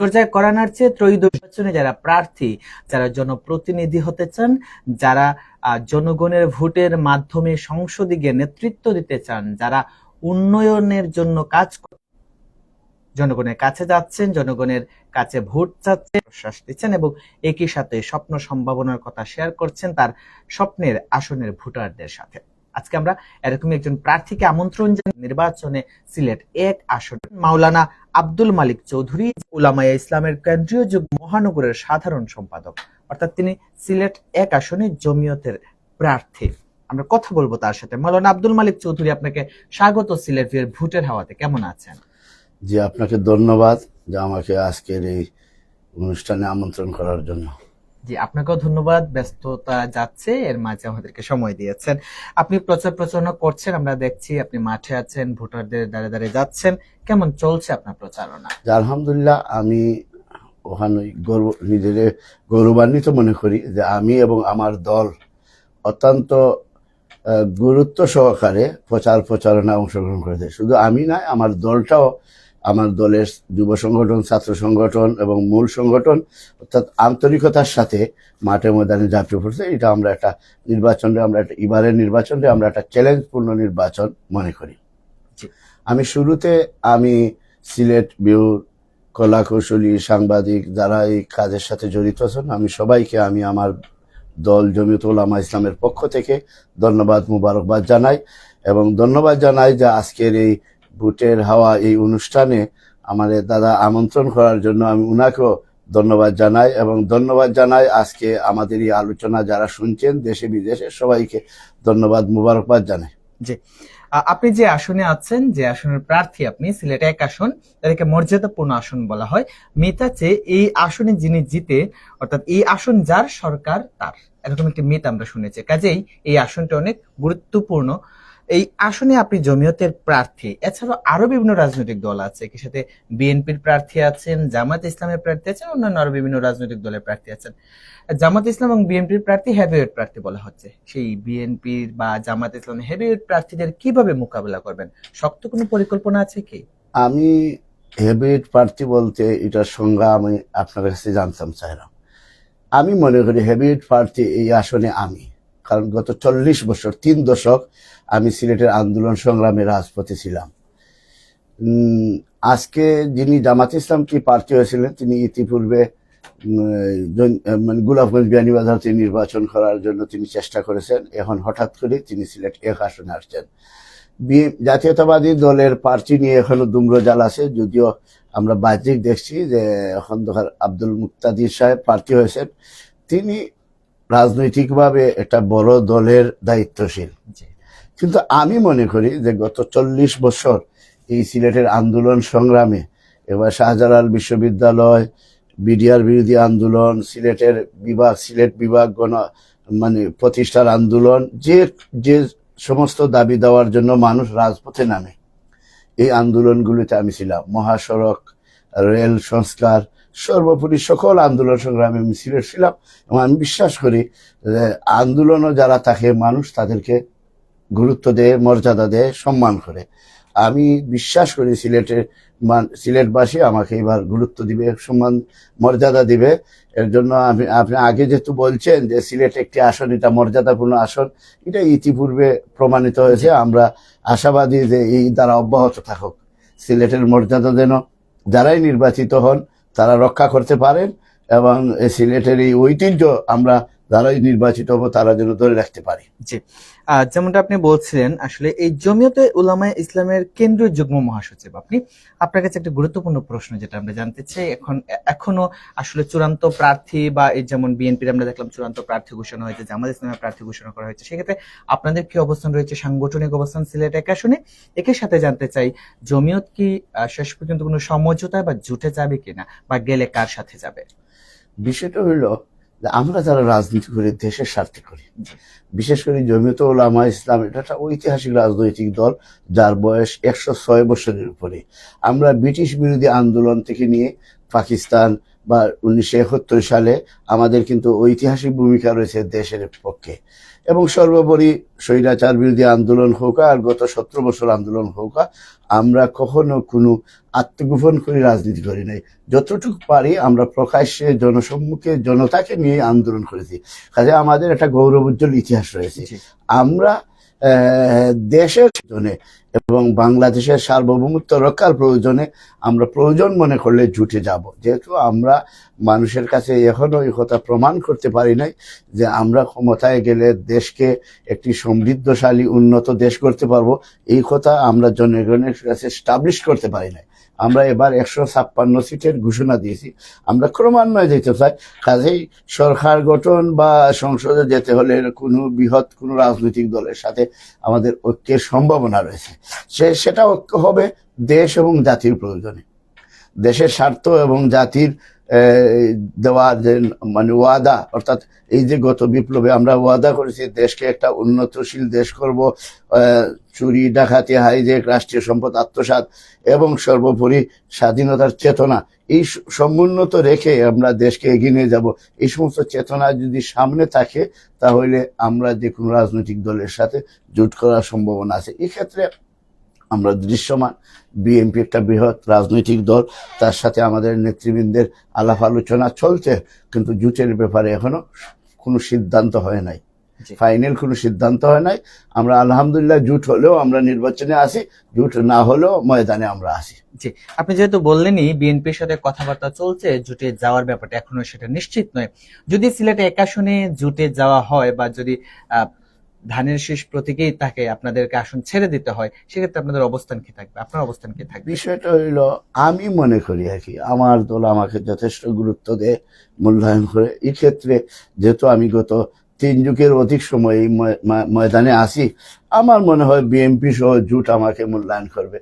পর্যায়ে করানোর চেয়ে ত্রয়োদশ নির্বাচনে যারা প্রার্থী, যারা জনপ্রতিনিধি হতে চান, যারা জনগণের ভোটের মাধ্যমে সংসদে গিয়ে নেতৃত্ব দিতে চান, যারা উন্নয়নের জন্য কাজ জনগণের কাছে যাচ্ছেন, জনগণের কাছে ভোট চাচ্ছেন, প্রশ্বাস দিচ্ছেন এবং একই সাথে স্বপ্ন সম্ভাবনার কথা শেয়ার করছেন তার স্বপ্নের আসনের ভোটারদের সাথে। আজকে আমরা এরকমই একজন প্রার্থীকে আমন্ত্রণ জানাই নির্বাচনে সিলেট 1 আসন মাওলানা আব্দুল মালিক চৌধুরী, উলামায়ে ইসলামের কেন্দ্রীয় যুগ্ম মহানগরের সাধারণ সম্পাদক, অর্থাৎ তিনি সিলেট 1 আসনে জমিয়তের প্রার্থী। আমরা কথা বলবো তার সাথে। মাওলানা আব্দুল মালিক চৌধুরী, আপনাকে স্বাগত সিলেটের ভোটের হাওয়াতে। কেমন আছেন? জি, আপনাকে ধন্যবাদ যে আমাকে আজকের এই অনুষ্ঠানে আমন্ত্রণ করার জন্য। জি, আপনাকেও ধন্যবাদ, ব্যস্ততা যাচ্ছে এর মাঝে আমাদেরকে সময় দিয়েছেন। আপনি প্রচার প্রচারণা করছেন, আমরা দেখছি আপনি মাঠে আছেন, ভোটারদের দ্বারে দ্বারে যাচ্ছেন। কেমন চলছে আপনার প্রচারণা? আলহামদুলিল্লাহ, আমি ওখানে নিজের গৌরবান্বিত মনে করি যে আমি এবং আমার দল অত্যন্ত গুরুত্ব সহকারে প্রচারণায় অংশগ্রহণ করেছে। শুধু আমি নয়, আমার দলটাও, আমার দলের যুব সংগঠন, ছাত্র সংগঠন এবং মূল সংগঠন অর্থাৎ আন্তরিকতার সাথে মাঠে ময়দানে ঝাঁপিয়ে পড়ছে। এটা আমরা একটা এবারের নির্বাচনটা আমরা একটা চ্যালেঞ্জপূর্ণ নির্বাচন মনে করি। আমি শুরুতে সিলেট বিউর কলাকৌশলী, সাংবাদিক যারা এই কাজের সাথে জড়িত আছেন, আমি সবাইকে আমার দল জমিয়ত উলামা ইসলামের পক্ষ থেকে ধন্যবাদ, মুবারকবাদ জানাই এবং ধন্যবাদ জানাই যে আজকের এই ভোটের হাওয়া এই অনুষ্ঠানে আমাদের দাদা আমন্ত্রণ করার জন্য আমি উনাকেও ধন্যবাদ জানাই এবং ধন্যবাদ জানাই আজকে আমাদের এই আলোচনা যারা শুনছেন দেশে বিদেশে সবাইকে ধন্যবাদ, মুবারকবাদ জানাই। জি, আপনি যে আসনে আছেন, যে আসনের প্রার্থী আপনি, সিলেট 1 আসন, তাদেরকে মর্যাদাপূর্ণ আসন বলা হয়। মিতাচে এই আসনে যিনি জিতে, অর্থাৎ এই আসন যার, সরকার তার, এরকম একটি মিত আমরা শুনেছি। কাজেই এই আসনটা অনেক গুরুত্বপূর্ণ। এই আসনে আপনি জমিয়তের প্রার্থী, এছাড়াও আরো বিভিন্ন রাজনৈতিক দল আছে, কি সাথে বিএনপির প্রার্থী আছেন, জামাত ইসলামের প্রার্থী আছেন, অন্যান্য আরো বিভিন্ন রাজনৈতিক দলের প্রার্থী আছেন। জামাত ইসলাম এবং বিএনপির প্রার্থী হেভিওয়েট প্রার্থী বলা হচ্ছে। সেই বিএনপির বা জামাত ইসলাম হেভিওয়েট প্রার্থীদের কিভাবে মোকাবেলা করবেন, শক্ত কোনো পরিকল্পনা আছে কি? আমি হেভিওয়েট প্রার্থী বলতে এটার সংজ্ঞা আমি আপনার কাছে জানতাম চাইলাম। আমি মনে করি হেভিওয়েট প্রার্থী এই আসনে আমি, কারণ গত 40 বছর 3 দশক আমি সিলেটের আন্দোলন সংগ্রামে রাজপথে ছিলাম। আজকে যিনি জামাত ইসলাম কি প্রার্থী হয়েছিলেন, তিনি ইতিপূর্বে গোলাপগঞ্জ বিয়ানীবাজার তিনি নির্বাচন করার জন্য তিনি চেষ্টা করেছেন। এখন হঠাৎ করে তিনি সিলেট 1 আসনে আসছেন। জাতীয়তাবাদী দলের প্রার্থী নিয়ে এখনো দুম্রজাল আছে, যদিও আমরা বাহ্যিক দেখছি যে খন্দকার আব্দুল মুক্তাদির সাহেব প্রার্থী হয়েছেন। তিনি রাজনৈতিকভাবে একটা বড় দলের দায়িত্বশীল, কিন্তু আমি মনে করি যে গত 40 বছর এই সিলেটের আন্দোলন সংগ্রামে, এবার শাহজালাল বিশ্ববিদ্যালয়, বিডিআর বিরোধী আন্দোলন, সিলেট বিভাগ প্রতিষ্ঠার আন্দোলন, যে সমস্ত দাবি দেওয়ার জন্য মানুষ রাজপথে নামে, এই আন্দোলনগুলিতে আমি ছিলাম। মহাসড়ক, রেল সংস্কার, সর্বোপরি সকল আন্দোলন সংগ্রামে আমি সিলেট ছিলাম এবং আমি বিশ্বাস করি যে আন্দোলনও যারা থাকে মানুষ তাদেরকে গুরুত্ব দেয়, মর্যাদা দেয়, সম্মান করে। আমি বিশ্বাস করি সিলেটবাসী আমাকে এবার গুরুত্ব দিবে, সম্মান মর্যাদা দিবে। এর জন্য আপনি আগে যেহেতু বলছেন যে সিলেট একটি আসন, এটা মর্যাদাপূর্ণ আসন, এটা ইতিপূর্বে প্রমাণিত হয়েছে। আমরা আশাবাদী যে এই দ্বারা অব্যাহত থাকুক। সিলেটের মর্যাদা যেন যারাই নির্বাচিত হন তারা রক্ষা করতে পারেন এবং সিলেটের এই ঐতিহ্য আমরা যারাই নির্বাচিত হবো তারা যেন ধরে রাখতে পারি। জি, যেমনটা আপনি বলছিলেন, আসলে এই জমিয়তে উলামায়ে ইসলামের কেন্দ্রীয় যুগ্ম মহাসচিব আপনি, আপনার কাছে একটা গুরুত্বপূর্ণ প্রশ্ন যেটা আমরা জানতে চাই, এখনো আসলে চূড়ান্ত প্রার্থী বা এই যেমন বিএনপির আমরা দেখলাম চূড়ান্ত প্রার্থী ঘোষণা হয়েছে, জামাত ইসলামের প্রার্থী ঘোষণা করা হয়েছে, সেক্ষেত্রে আপনাদের কি অবস্থান রয়েছে, সাংগঠনিক অবস্থান সিলেট 1 আসনে? একই সাথে জানতে চাই জমিয়ত কি শেষ পর্যন্ত কোনো সমঝোতা বা জুটে যাবে কিনা, বা গেলে কার সাথে যাবে? বিষয়টা হইল যে আমরা যারা রাজনীতি করি দেশের স্বার্থে করি, বিশেষ করে জমিয়ত উলামা ইসলাম এটা একটা ঐতিহাসিক রাজনৈতিক দল যার বয়স 106 বছরের উপরে। আমরা ব্রিটিশ বিরোধী আন্দোলন থেকে নিয়ে পাকিস্তান বা 1971 সালে আমাদের কিন্তু ঐতিহাসিক ভূমিকা রয়েছে দেশের পক্ষে। এবং সর্বোপরি স্বৈরাচার বিরোধী আন্দোলন হোক আর গত 17 বছর আন্দোলন হোক, আমরা কখনো কোনো আত্মগোপন করে রাজনীতি করি নাই। যতটুকু পারি আমরা প্রকাশ্যে জনসম্মুখে জনতাকে নিয়ে আন্দোলন করেছি। কাজে আমাদের একটা গৌরবোজ্জ্বল ইতিহাস রয়েছে। আমরা দেশের জন্য এবং বাংলাদেশের সার্বভৌমত্ব রক্ষার প্রয়োজনে আমরা প্রয়োজন মনে করলে জুটে যাব, যেহেতু আমরা মানুষের কাছে এখনো এই কথা প্রমাণ করতে পারি নাই যে আমরা ক্ষমতায় গেলে দেশকে একটি সমৃদ্ধশালী উন্নত দেশ করতে পারবো। এই কথা আমরা জনগণের কাছে স্টাবলিশ করতে পারি নাই। আমরা এবার 156 সিটের ঘোষণা দিয়েছি, আমরা ক্রমান্বয়ে যেতে চাই। কাজেই সরকার গঠন বা সংসদে যেতে হলে বৃহৎ কোনো রাজনৈতিক দলের সাথে আমাদের ঐক্যের সম্ভাবনা রয়েছে। সেটা ঐক্য হবে দেশ এবং জাতির প্রয়োজনে। দেশের স্বার্থ এবং জাতির দেওয়া যে মানে ওয়াদা, অর্থাৎ এই যে গত বিপ্লবে আমরা ওয়াদা করেছি দেশকে একটা উন্নতশীল দেশ করব, চুরি ডাকাতি হাইজেক রাষ্ট্রীয় সম্পদ আত্মসাৎ এবং সর্বোপরি স্বাধীনতার চেতনা, এই সমুন্নত রেখে আমরা দেশকে এগিয়ে নিয়ে যাব। এই সমস্ত চেতনা যদি সামনে থাকে তাহলে আমরা যে কোনো রাজনৈতিক দলের সাথে জোট করার সম্ভাবনা আছে। এক্ষেত্রে আমরা দৃশ্যমান বিএনপি একটা বৃহৎ রাজনৈতিক দল, তার সাথে আমাদের নেতৃবৃন্দের আলাপ আলোচনা চলছে, কিন্তু জোটের ব্যাপারে এখনো কোনো সিদ্ধান্ত হয় নাই, ফাইনাল কোনো সিদ্ধান্ত হয় নাই। আমরা আলহামদুলিল্লাহ জোট হলেও আমরা নির্বাচনে আসি, জোট না হলেও ময়দানে আমরা আসি। জি, আপনি যেহেতু বললেনই বিএনপির সাথে কথাবার্তা চলছে, জোটে যাওয়ার ব্যাপারটা এখনো সেটা নিশ্চিত নয়। যদি সিলেটে এক আসনে জোটে যাওয়া হয় বা যদি ধানের শীষ প্রতীকেই তাকে আপনাদেরকে আসন ছেড়ে দিতে হয়, সেক্ষেত্রে আপনাদের অবস্থান কি থাকবে, আপনার অবস্থান কি থাকবে? বিষয়টা হইল, আমি মনে করি আর কি, আমার দল আমাকে যথেষ্ট গুরুত্ব দেয়, মূল্যায়ন করে। এই ক্ষেত্রে যেহেতু আমি গত 3 যুগের অধিক সময় এই ময়দানে আসি, আমার মনে হয় বিএনপি সহ জোট আমাকে মূল্যায়ন করবে।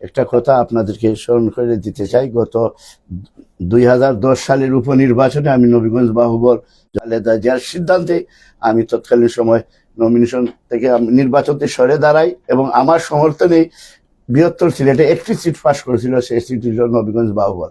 একটা কথা আপনাদেরকে স্মরণ করে দিতে চাই, গত 2010 সালের উপনির্বাচনে আমি নবীগঞ্জ বাহুবল খালেদা জিয়ার সিদ্ধান্তে আমি তৎকালীন সময় নমিনেশন থেকে নির্বাচনতে সরে দাঁড়াই এবং আমার সমর্থনেই বৃহত্তর সিলেটে একটি সিট পাস করেছিল, সেই সিট হল নবীগঞ্জ বাহুবল।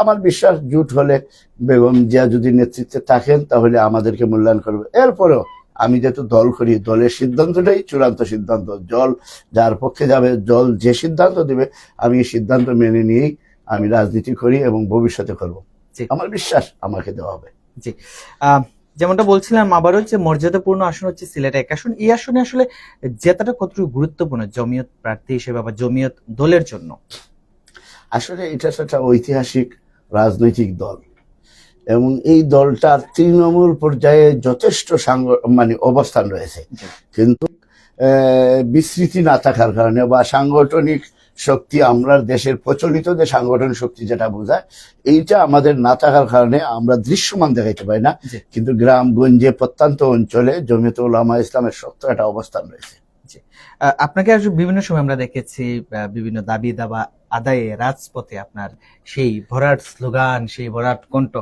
আমার বিশ্বাস জোট হলে বেগম জিয়া যদি নেতৃত্বে থাকেন তাহলে আমাদেরকে মূল্যায়ন করবে। এরপরেও আমি যেহেতু দল করি, দলের সিদ্ধান্তটাই চূড়ান্ত সিদ্ধান্ত, দল যার পক্ষে যাবে, দল যে সিদ্ধান্ত দেবে আমি এই সিদ্ধান্ত মেনে নিয়েই আমি রাজনীতি করি এবং ভবিষ্যতে করব। আমার বিশ্বাস আমাকে দেওয়া হবে। জি, যেমনটা বলছিলাম আবারও যে মর্যাদাপূর্ণ আসন হচ্ছে সিলেট এক আসন। এই আসনে আসলে জেতাটা কতটুকু গুরুত্বপূর্ণ জমিয়ত প্রার্থী হিসেবে বা জমিয়ত দলের জন্য? আসলে এটা একটা ঐতিহাসিক রাজনৈতিক দল এবং এই দলটার তৃণমূল পর্যায়ে যথেষ্ট মানে অবস্থান রয়েছে, কিন্তু বিস্তৃতি না থাকার কারণে বা সাংগঠনিক শক্তি, আমরা দেশের প্রচলিত যে সাংগঠনিক শক্তি যেটা বোঝায়, এইটা আমাদের না থাকার কারণে আমরা দৃশ্যমান দেখাইতে পারি না। কিন্তু গ্রামগঞ্জে প্রত্যন্ত অঞ্চলে জমিয়তুল উলামা ইসলামের শক্ত একটা অবস্থান রয়েছে। আপনাকে বিভিন্ন সময় আমরা দেখেছি বিভিন্ন দাবি দাবা আদায়ে রাজপথে আপনার সেই ভরাট স্লোগান, সেই ভরাট কণ্ঠ,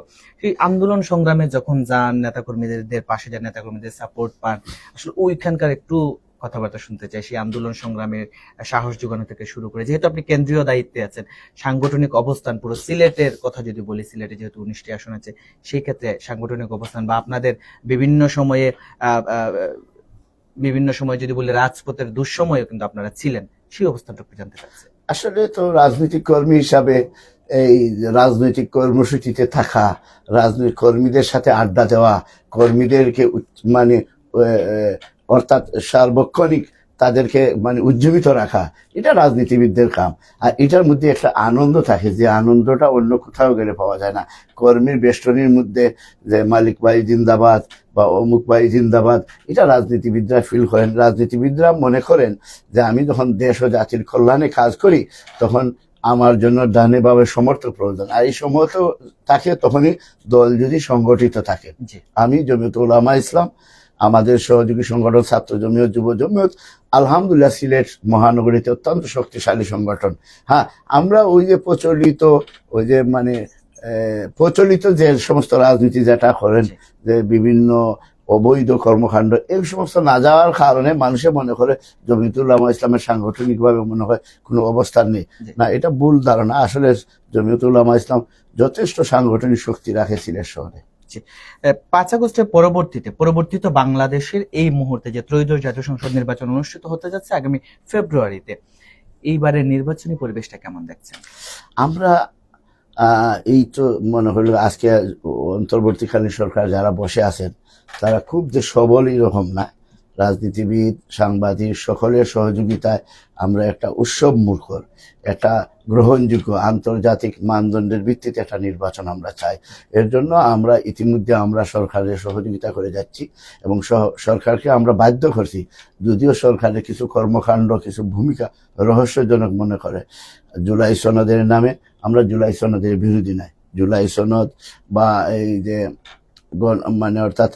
সেই আন্দোলন সংগ্রামে যখন যান, নেতাকর্মীদের পাশে যান, নেতাকর্মীদের সাপোর্ট পান, আসলে ওইখানকার একটু কথাবার্তা শুনতে চাই। সেই আন্দোলন সংগ্রামের সাহস যোগানো থেকে শুরু করে, যেহেতু আপনি কেন্দ্রীয় দায়িত্বে আছেন, সাংগঠনিক অবস্থান পুরো সিলেটের কথা যদি বলি, সিলেটে যেহেতু 19টি আসন আছে, সেই ক্ষেত্রে সাংগঠনিক অবস্থান বা আপনাদের বিভিন্ন সময় যদি বলি রাজপথের দুঃসময়ে কিন্তু আপনারা ছিলেন, সেই অবস্থানটা একটু জানতে চাচ্ছি। আসলে তো রাজনৈতিক কর্মী হিসাবে এই রাজনৈতিক কর্মসূচিতে থাকা, রাজনৈতিক কর্মীদের সাথে আড্ডা দেওয়া, কর্মীদেরকে মানে অর্থাৎ সার্বক্ষণিক তাদেরকে মানে উজ্জীবিত রাখা, এটা রাজনীতিবিদদের কাম। আর এটার মধ্যে একটা আনন্দ থাকে, যে আনন্দটা অন্য কোথাও গেলে পাওয়া যায় না। কর্মীর বেষ্টনীর মধ্যে যে মালিক ভাই জিন্দাবাদ বা অমুক ভাই জিন্দাবাদ, এটা রাজনীতিবিদরা ফিল করেন। রাজনীতিবিদরা মনে করেন যে আমি যখন দেশ ও জাতির কল্যাণে কাজ করি তখন আমার জন্য ডানে বামে সমর্থক প্রয়োজন, আর এই সমর্থ থাকে তখনই দল যদি সংগঠিত থাকে। আমি জমিয়তুল উলামা ইসলাম, আমাদের সহযোগী সংগঠন ছাত্র জমিয়ত, যুব জমিয়ত, আলহামদুলিল্লাহ সিলেট মহানগরীতে অত্যন্ত শক্তিশালী সংগঠন। হ্যাঁ, আমরা ওই যে প্রচলিত যে সমস্ত রাজনীতি যেটা করেন, যে বিভিন্ন অবৈধ কর্মকাণ্ড, এই সমস্ত না যাওয়ার কারণে মানুষে মনে করে জমিয়তুল উলামা ইসলামের সাংগঠনিকভাবে মনে হয় কোনো অবস্থান নেই। না, এটা ভুল ধারণা। আসলে জমিয়তুল উলামা ইসলাম যথেষ্ট সাংগঠনিক শক্তি রাখে সিলেট শহরে। 5 আগস্টের পরবর্তীতে বাংলাদেশের এই মুহূর্তে যে ত্রয়োদশ জাতীয় সংসদ নির্বাচন অনুষ্ঠিত হতে যাচ্ছে আগামী ফেব্রুয়ারিতে, এইবারের নির্বাচনী পরিবেশটা কেমন দেখছেন? আমরা এই তো মনে হলো আজকে অন্তর্বর্তীকালীন সরকার যারা বসে আছেন তারা খুব যে সবল এরকম না, রাজনীতিবিদ, সাংবাদিক সকলের সহযোগিতায় আমরা একটা উৎসব মুখর, একটা গ্রহণযোগ্য আন্তর্জাতিক মানদণ্ডের ভিত্তিতে একটা নির্বাচন আমরা চাই। এর জন্য আমরা ইতিমধ্যে আমরা সরকারের সহযোগিতা করে যাচ্ছি এবং সরকারকে আমরা বাধ্য করছি, যদিও সরকারের কিছু কর্মকাণ্ড, কিছু ভূমিকা রহস্যজনক মনে করে। জুলাই সনদের নামে আমরা জুলাই সনদের বিরোধী নাই। জুলাই সনদ বা এই যে মানে অর্থাৎ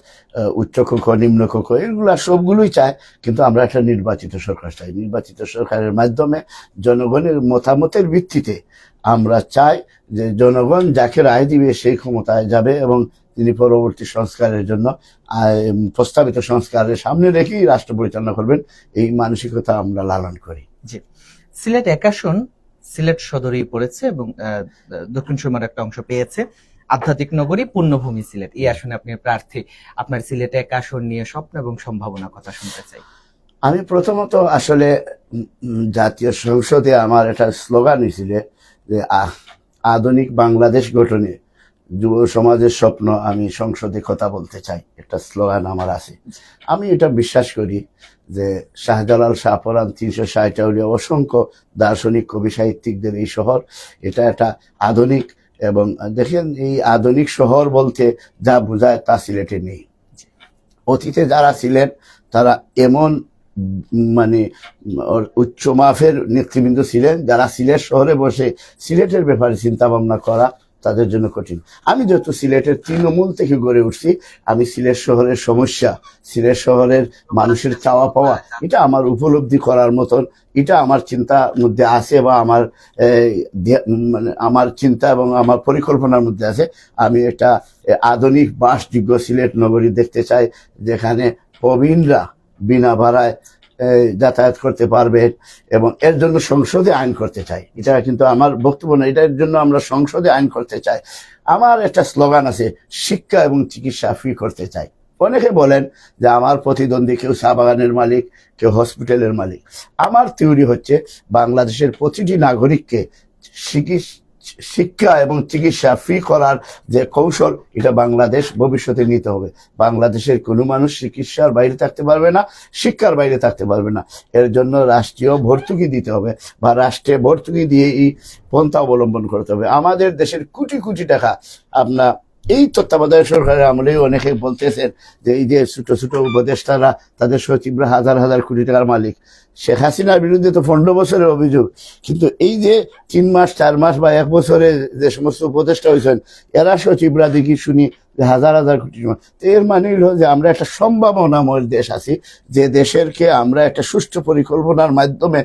উচ্চ কক্ষ, নিম্ন কক্ষ, এগুলা সবগুলোই চায়, কিন্তু আমরা একটা নির্বাচিত সরকার চাই। নির্বাচিত সরকারের মাধ্যমে জনগণের মতামতের ভিত্তিতে আমরা চাই যে জনগণ যাকে রায় দিবে সেই ক্ষমতায় যাবে এবং তিনি পরবর্তী সংস্কারের জন্য প্রস্তাবিত সংস্কারের সামনে রেখেই রাষ্ট্র পরিচালনা করবেন, এই মানসিকতা আমরা লালন করি। জি, সিলেট 1 আসন সিলেট সদরেই পড়েছে এবং দক্ষিণ সুরমার একটা অংশ পেয়েছে। আধ্যাত্মিক নগরী, পুণ্যভূমি সিলেট, এই আসনে আপনি প্রার্থী। আপনার সিলেটে 1 আসন নিয়ে স্বপ্ন এবং সম্ভাবনার কথা শুনতে চাই। আমি প্রথমত আসলে জাতীয় সংসদে আমার একটা স্লোগান হয়েছিল যে আধুনিক বাংলাদেশ গঠনে যুব সমাজের স্বপ্ন আমি সংসদে কথা বলতে চাই, একটা স্লোগান আমার আছে। আমি এটা বিশ্বাস করি যে শাহজালাল, শাহপরান, 360 অসংখ্য দার্শনিক, কবি, সাহিত্যিকদের এই শহর, এটা একটা আধুনিক, এবং দেখেন এই আধুনিক শহর বলতে যা বোঝায় তা সিলেটে নেই। অতীতে যারা ছিলেন তারা এমন মানে উচ্চ মাপের নেতৃবৃন্দ ছিলেন যারা সিলেট শহরে বসে সিলেটের ব্যাপারে চিন্তা ভাবনা করা তাদের জন্য কঠিন। আমি যেহেতু সিলেটের তৃণমূল থেকে গড়ে উঠছি, আমি সিলেট শহরের সমস্যা, সিলেট শহরের মানুষের চাওয়া পাওয়া, এটা আমার উপলব্ধি করার মতন, এটা আমার চিন্তার মধ্যে আছে বা আমার মানে আমার চিন্তা এবং আমার পরিকল্পনার মধ্যে আছে। আমি একটা আধুনিক বাসযোগ্য সিলেট নগরী দেখতে চাই, যেখানে প্রবীণরা বিনা ভাড়ায় যাতায়াত করতে পারবে, এবং এর জন্য সংসদে আইন করতে চাই। এটা কিন্তু আমার বক্তব্য না, এটার জন্য আমরা সংসদে আইন করতে চাই। আমার একটা স্লোগান আছে, শিক্ষা এবং চিকিৎসা ফ্রি করতে চাই। অনেকে বলেন যে আমার প্রতিদ্বন্দ্বী কেউ চা বাগানের মালিক, কেউ হসপিটালের মালিক। আমার থিওরি হচ্ছে বাংলাদেশের প্রতিটি নাগরিককে শিক্ষা এবং চিকিৎসা ফ্রি করার যে কৌশল, এটা বাংলাদেশ ভবিষ্যতে নিতে হবে। বাংলাদেশের কোনো মানুষ চিকিৎসার বাইরে থাকতে পারবে না, শিক্ষার বাইরে থাকতে পারবে না। এর জন্য রাষ্ট্রীয় ভর্তুকি দিতে হবে বা রাষ্ট্রে ভর্তুকি দিয়ে এই পন্থা অবলম্বন করতে হবে। আমাদের দেশের কোটি কোটি টাকা আপনার এই তত্ত্বাবধায়ক সরকারের আমলে অনেকে বলতেছেন যে এই যে ছোট ছোট উপদেষ্টারা, তাদের সচিবরা হাজার হাজার কোটি টাকার মালিক। শেখ হাসিনার বিরুদ্ধে তো 15 বছরের অভিযোগ, কিন্তু এই যে 3 মাস 4 মাস বা 1 বছরে যে সমস্ত উপদেষ্টা হয়েছেন, এরা সচিবরা দেখি শুনি যে হাজার হাজার কোটি টাকা। তো এর মানে হলো যে আমরা একটা সম্ভাবনাময় দেশ আছি, যে দেশেরকে আমরা একটা সুষ্ঠু পরিকল্পনার মাধ্যমে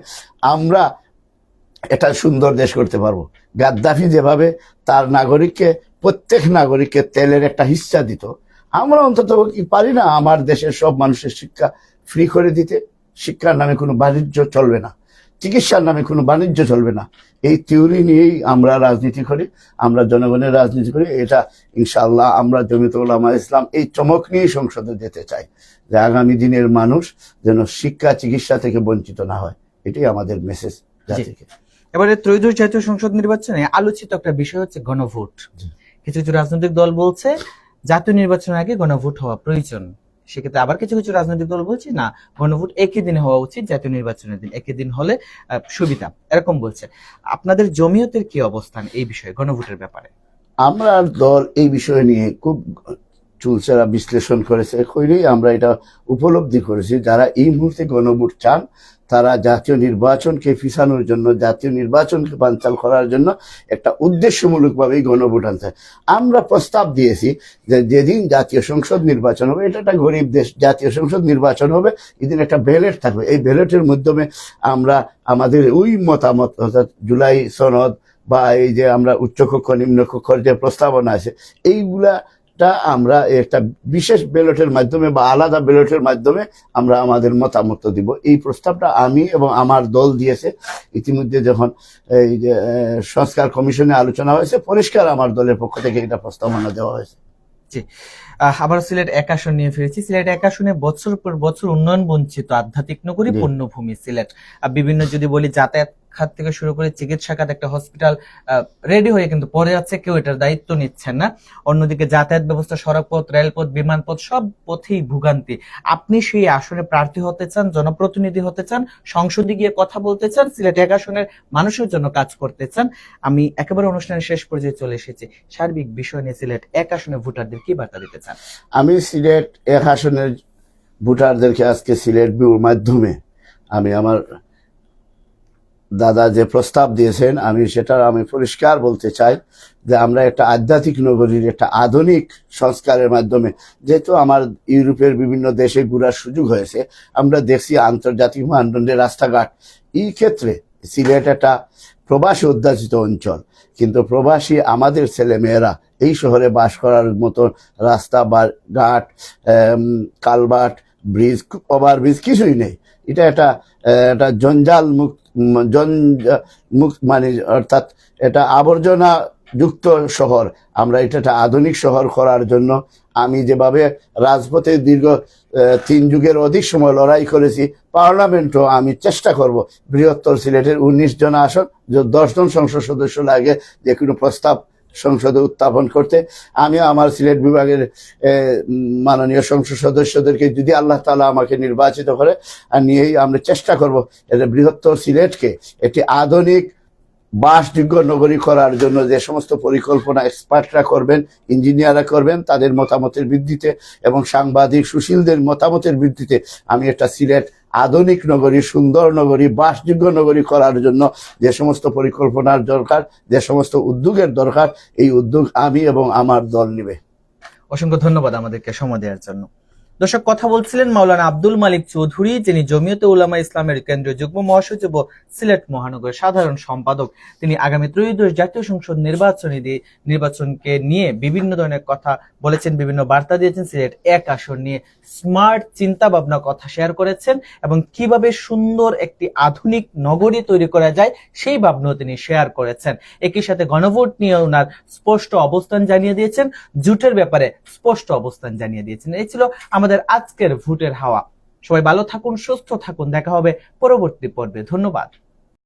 আমরা একটা সুন্দর দেশ করতে পারবো। গাদ্দাফি যেভাবে তার নাগরিককে, প্রত্যেক নাগরিককে তেলের একটা হিস্সা দিত, আমরা অন্তত কি পারি না আমার দেশের সব মানুষের শিক্ষা ফ্রি করে দিতে? শিক্ষার নামে কোনো বাণিজ্য চলবে না, চিকিৎসার নামে কোনো বাণিজ্য চলবে না। এই থিওরি নিয়েই আমরা রাজনীতি করি, আমরা জনগণের রাজনীতি করি। এটা ইনশাআল্লাহ আমরা জমিয়তুল উলামা ইসলাম এই চমক নিয়েই সংসদে যেতে চাই, যে আগামী দিনের মানুষ যেন শিক্ষা, চিকিৎসা থেকে বঞ্চিত না হয়। এটাই আমাদের মেসেজ জাতিকে। এবারে ত্রয়োদশ জাতীয় সংসদ নির্বাচনে আলোচিত একটা বিষয় হচ্ছে গণভোট। কিছু কিছু রাজনৈতিক দল বলছে জাতীয় নির্বাচনের আগে গণভোট হওয়া প্রয়োজন, সেক্ষেত্রে আবার কিছু কিছু রাজনৈতিক দল বলছে না, গণভোট একই দিনে হওয়া উচিত, জাতীয় নির্বাচনের দিন একই দিন হলে সুবিধা, এরকম বলছে। আপনাদের জমিয়তের কি অবস্থান এই বিষয়ে, গণভোটের ব্যাপারে? আমরা দল এই বিষয় নিয়ে খুব চুলচেরা বিশ্লেষণ করেছে, কইলেই আমরা এটা উপলব্ধি করেছি, যারা এই মুহূর্তে গণভোট চান তারা জাতীয় নির্বাচনকে পিছানোর জন্য, জাতীয় নির্বাচনকে বানচাল করার জন্য একটা উদ্দেশ্যমূলকভাবেই গণভোট আনছে। আমরা প্রস্তাব দিয়েছি যে যেদিন জাতীয় সংসদ নির্বাচন হবে, এটা একটা গরিব দেশ, জাতীয় সংসদ নির্বাচন হবে, এদিন একটা ব্যালট থাকবে। এই ব্যালটের মাধ্যমে আমরা আমাদের ওই মতামত, অর্থাৎ জুলাই সনদ বা এই যে আমরা উচ্চকক্ষ নিম্নকক্ষর যে প্রস্তাবনা আছে, এইগুলা আমরা একটা বিশেষ ব্যালটের মাধ্যমে বা আলাদা ব্যালটের মাধ্যমে আমরা আমাদের মতামত দিব। এই প্রস্তাবটা আমি এবং আমার দল দিয়েছে। ইতিমধ্যে যখন এই যে সংস্কার কমিশনে আলোচনা হয়েছে, পরিষ্কার আমার দলের পক্ষ থেকে এটা প্রস্তাবনা দেওয়া হয়েছে। জি, আবার সিলেট এক আসন নিয়ে ফিরেছি। সিলেট এক আসনে বছর পর বছর উন্নয়ন বঞ্চিত আধ্যাত্মিক নগরী, জি। পুণ্যভূমি সিলেট। বিভিন্ন যদি বলি যাতায়াত খাত থেকে শুরু করে চিকিৎসা খাত, একটা হসপিটাল রেডি হয়ে কিন্তু পরে আছে, কেউ এটার দায়িত্ব নিচ্ছেন না। অন্যদিকে যাতায়াত ব্যবস্থা, সড়কপথ, রেলপথ, বিমানপথ সব পথেই ভোগান্তি। আপনি সেই আসনে প্রার্থী হতে চান, জনপ্রতিনিধি হতে চান, সংসদে গিয়ে কথা বলতে চান, সিলেট এক আসনের মানুষের জন্য কাজ করতে চান। আমি একেবারে অনুষ্ঠানের শেষ পর্যায়ে চলে এসেছি। সার্বিক বিষয় নিয়ে সিলেট এক আসনে ভোটারদের কি বার্তা দিতে চান? আমি সিলেট এক আসনের ভোটারদেরকে আজকে সিলেট বিউর মাধ্যমে আমি আমার দাদা যে প্রস্তাব দিয়েছেন আমি পরিষ্কার বলতে চাই যে আমরা একটা আধ্যাত্মিক নগরীর একটা আধুনিক সংস্কারের মাধ্যমে, যেহেতু আমার ইউরোপের বিভিন্ন দেশে ঘোরার সুযোগ হয়েছে, আমরা দেখছি আন্তর্জাতিক মানদণ্ডের রাস্তাঘাট। এই ক্ষেত্রে সিলেট একটা প্রবাসী অধ্যাচিত অঞ্চল, কিন্তু প্রবাসী আমাদের ছেলে মেয়েরা এই শহরে বাস করার মতো রাস্তা বা ঘাট, কালভার্ট, ব্রিজ, ওভারব্রিজ কিছুই নেই। এটা একটা জঞ্জাল মুক্ত মানে অর্থাৎ এটা আবর্জনা যুক্ত শহর। আমরা এটা একটা আধুনিক শহর করার জন্য আমি যেভাবে রাজপথে দীর্ঘ 3 যুগের অধিক সময় লড়াই করেছি, পার্লামেন্টও আমি চেষ্টা করব বৃহত্তর সিলেটের 19 জন আসন, 10 জন সংসদ সদস্য লাগে যে কোনো প্রস্তাব সংসদে উত্থাপন করতে। আমি আমার সিলেট বিভাগের মাননীয় সংসদ সদস্যদেরকে যদি আল্লাহ তাআলা আমাকে নির্বাচিত করে আর নিয়েই আমরা চেষ্টা করব বৃহত্তর সিলেটকে একটি আধুনিক বাসযোগ্য নগরী করার জন্য যে সমস্ত পরিকল্পনা এক্সপার্টরা করবেন, ইঞ্জিনিয়াররা করবেন, তাদের মতামতের ভিত্তিতে এবং সাংবাদিক সুশীলদের মতামতের ভিত্তিতে আমি একটা সিলেট আধুনিক নগরী, সুন্দর নগরী, বাসযোগ্য নগরী করার জন্য যে সমস্ত পরিকল্পনার দরকার, যে সমস্ত উদ্যোগের দরকার, এই উদ্যোগ আমি এবং আমার দল নেবে। অসংখ্য ধন্যবাদ আমাদেরকে সময় দেওয়ার জন্য। দর্শক, কথা বলছিলেন মাওলানা আব্দুল মালিক চৌধুরী, যিনি জমিয়তে উলামা ইসলামের কেন্দ্রীয় যুগ্ম মহাসচিব ও সিলেট মহানগরের সাধারণ সম্পাদক। তিনি আগামী ত্রয়োদশ জাতীয় সংসদ নির্বাচনকে নিয়ে বিভিন্ন ধরনের কথা বলেছেন, বিভিন্ন বার্তা দিয়েছেন। সিলেট এক আসন নিয়ে স্মার্ট চিন্তা ভাবনা কথা শেয়ার করেছেন এবং কিভাবে সুন্দর একটি আধুনিক নগরী তৈরি করা যায় সেই ভাবনাও তিনি শেয়ার করেছেন। একই সাথে গণভোট নিয়ে ওনার স্পষ্ট অবস্থান জানিয়ে দিয়েছেন, জুটের ব্যাপারে স্পষ্ট অবস্থান জানিয়ে দিয়েছেন। এই ছিল আমাদের আজকের ভোটের হাওয়া। সবাই ভালো থাকুন, সুস্থ থাকুন, দেখা হবে পরবর্তী পর্বে। ধন্যবাদ।